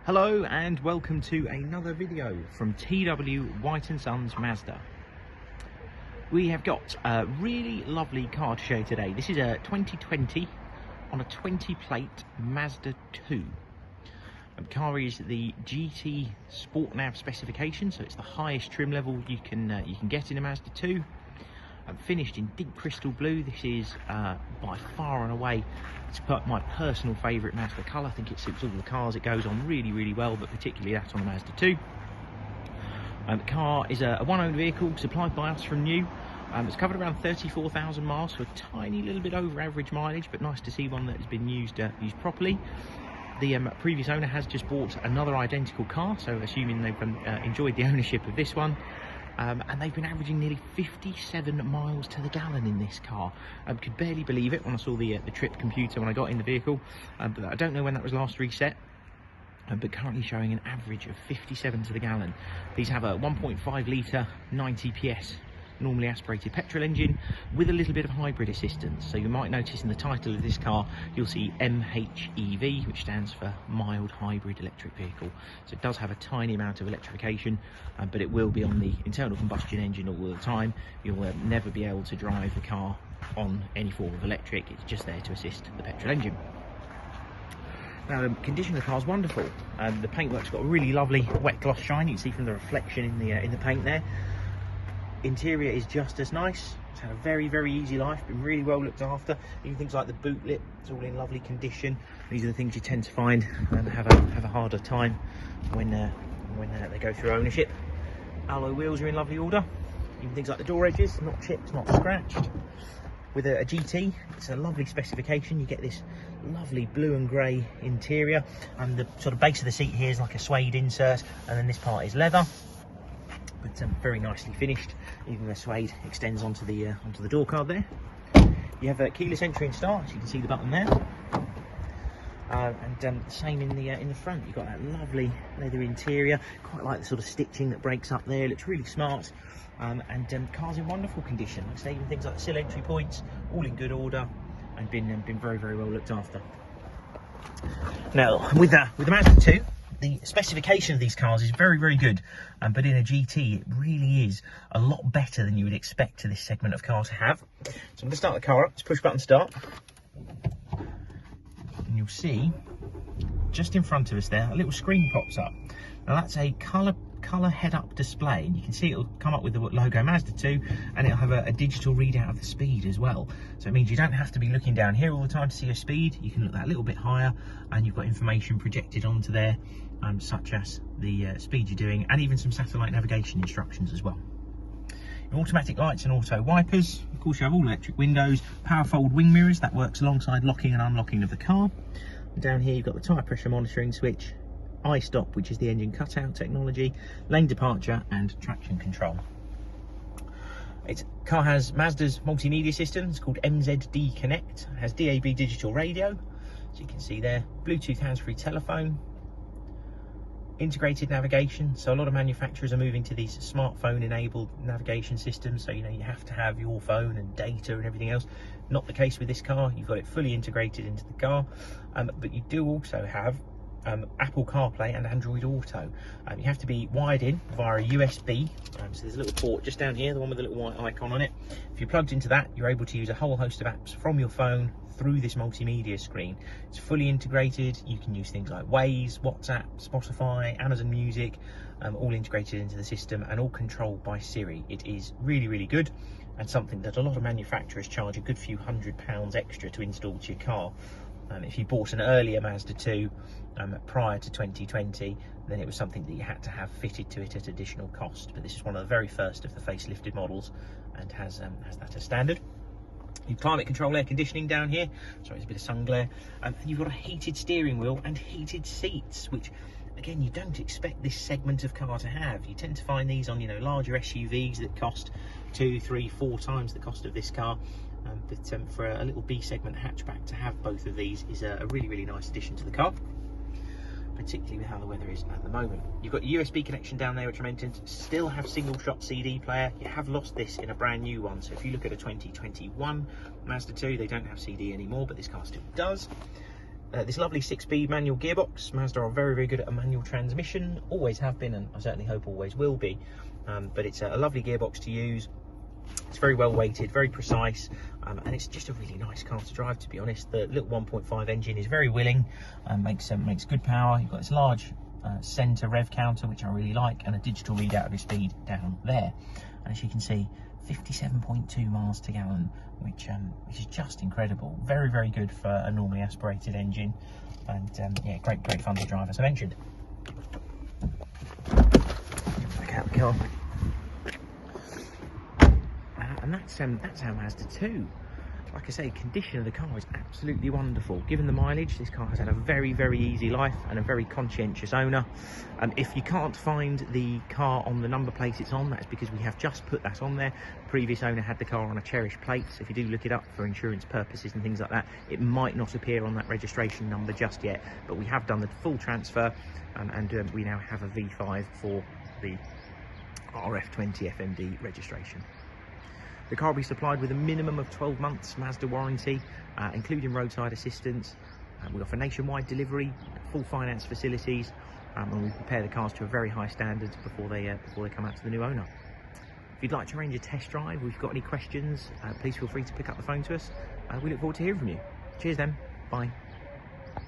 Hello and welcome to another video from TW White & Sons Mazda. We have got a really lovely car to show today. This is a 2020 on a 20 plate Mazda 2. The car is the GT Sport Nav specification, so it's the highest trim level you can get in a Mazda 2. Finished in deep crystal blue. This is by far and away my personal favourite Mazda colour. I think it suits all the cars. It goes on really well, but particularly that on the Mazda 2. The car is a one-owned vehicle supplied by us from new. It's covered around 34,000 miles, so a tiny little bit over average mileage, but nice to see one that has been used properly. The previous owner has just bought another identical car, so assuming they've enjoyed the ownership of this one. And they've been averaging nearly 57 miles to the gallon in this car. Could barely believe it when I saw the trip computer when I got in the vehicle. But I don't know when that was last reset. But currently showing an average of 57 to the gallon. These have a 1.5 litre 90 PS normally aspirated petrol engine with a little bit of hybrid assistance. So you might notice in the title of this car you'll see MHEV, which stands for mild hybrid electric vehicle. So it does have a tiny amount of electrification, but it will be on the internal combustion engine all the time. You'll never be able to drive the car on any form of electric. It's just there to assist the petrol engine. Now the condition of the car is wonderful. The paintwork's got a really lovely wet gloss shine. You can see from the reflection in the paint there. Interior is just as nice. It's had a very easy life, been really well looked after. Even things like the boot lip, it's all in lovely condition. These are the things you tend to find and have a harder time when they go through ownership. Alloy wheels are in lovely order. Even things like the door edges, not chipped, not scratched. With a GT, it's a lovely specification. You get this lovely blue and grey interior, and the sort of base of the seat here is like a suede insert, and then this part is leather. But very nicely finished. Even the suede extends onto the door card there. You have a keyless entry and start, as you can see the button there. And same in the front. You've got that lovely leather interior. Quite like the sort of stitching that breaks up there. Looks really smart. And car's in wonderful condition. Like I say, even things like the sill entry points, all in good order, and been very well looked after. Now with the Mazda 2. The specification of these cars is very good, but in a GT it really is a lot better than you would expect to this segment of car to have. So I'm going to start the car up. Let's push button start, and you'll see just in front of us there a little screen pops up. Now that's a colour head-up display, and you can see it'll come up with the logo Mazda 2, and it'll have a digital readout of the speed as well. So it means you don't have to be looking down here all the time to see your speed. You can look that little bit higher, and you've got information projected onto there, such as the speed you're doing, and even some satellite navigation instructions as well. Your automatic lights and auto wipers. Of course, you have all electric windows, power fold wing mirrors. That works alongside locking and unlocking of the car. And down here you've got the tyre pressure monitoring switch, I-stop, which is the engine cutout technology, lane departure, and traction control. Car has Mazda's multimedia system. It's called MZD Connect. It has DAB digital radio, so you can see there, Bluetooth hands-free telephone, integrated navigation. So a lot of manufacturers are moving to these smartphone enabled navigation systems, so you have to have your phone and data and everything else. Not the case with this car. You've got it fully integrated into the car, but you do also have Apple CarPlay and Android Auto. You have to be wired in via a USB, so there's a little port just down here, the one with the little white icon on it. If you're plugged into that, you're able to use a whole host of apps from your phone through this multimedia screen. It's fully integrated. You can use things like Waze, WhatsApp, Spotify, Amazon Music, all integrated into the system and all controlled by Siri. It is really good, and something that a lot of manufacturers charge a good few £100 extra to install to your car. If you bought an earlier Mazda 2 prior to 2020, then it was something that you had to have fitted to it at additional cost. But this is one of the very first of the facelifted models, and has that as standard. You've climate control, air conditioning down here. Sorry, there's a bit of sun glare. And you've got a heated steering wheel and heated seats, which again you don't expect this segment of car to have. You tend to find these on larger SUVs that cost 2, 3, 4 times the cost of this car. But for a little B segment hatchback to have both of these is a really nice addition to the car, particularly with how the weather is at the moment. You've got your USB connection down there, which I mentioned. Still have single shot CD player. You have lost this in a brand new one, so if you look at a 2021 Mazda 2, they don't have CD anymore, but this car still does. this lovely 6-speed manual gearbox. Mazda are very, very good at a manual transmission, always have been, and I certainly hope always will be. But it's a lovely gearbox to use. It's very well weighted, very precise, and it's just a really nice car to drive, to be honest. The little 1.5 engine is very willing, makes good power. You've got this large centre rev counter, which I really like, and a digital readout of your speed down there. And as you can see, 57.2 miles to gallon, which is just incredible. Very, very good for a normally aspirated engine, and yeah, great fun to drive, as I mentioned. Back out the car. And that's our Mazda 2. Like I say, condition of the car is absolutely wonderful. Given the mileage, this car has had a very, very easy life and a very conscientious owner. If you can't find the car on the number plate it's on, that's because we have just put that on there. The previous owner had the car on a cherished plate, so if you do look it up for insurance purposes and things like that, it might not appear on that registration number just yet, but we have done the full transfer, and we now have a V5 for the RF20 FMD registration. The car will be supplied with a minimum of 12 months Mazda warranty, including roadside assistance. We offer nationwide delivery, full finance facilities, and we prepare the cars to a very high standards before they come out to the new owner. If you'd like to arrange a test drive, or if you've got any questions, please feel free to pick up the phone to us. We look forward to hearing from you. Cheers then, bye.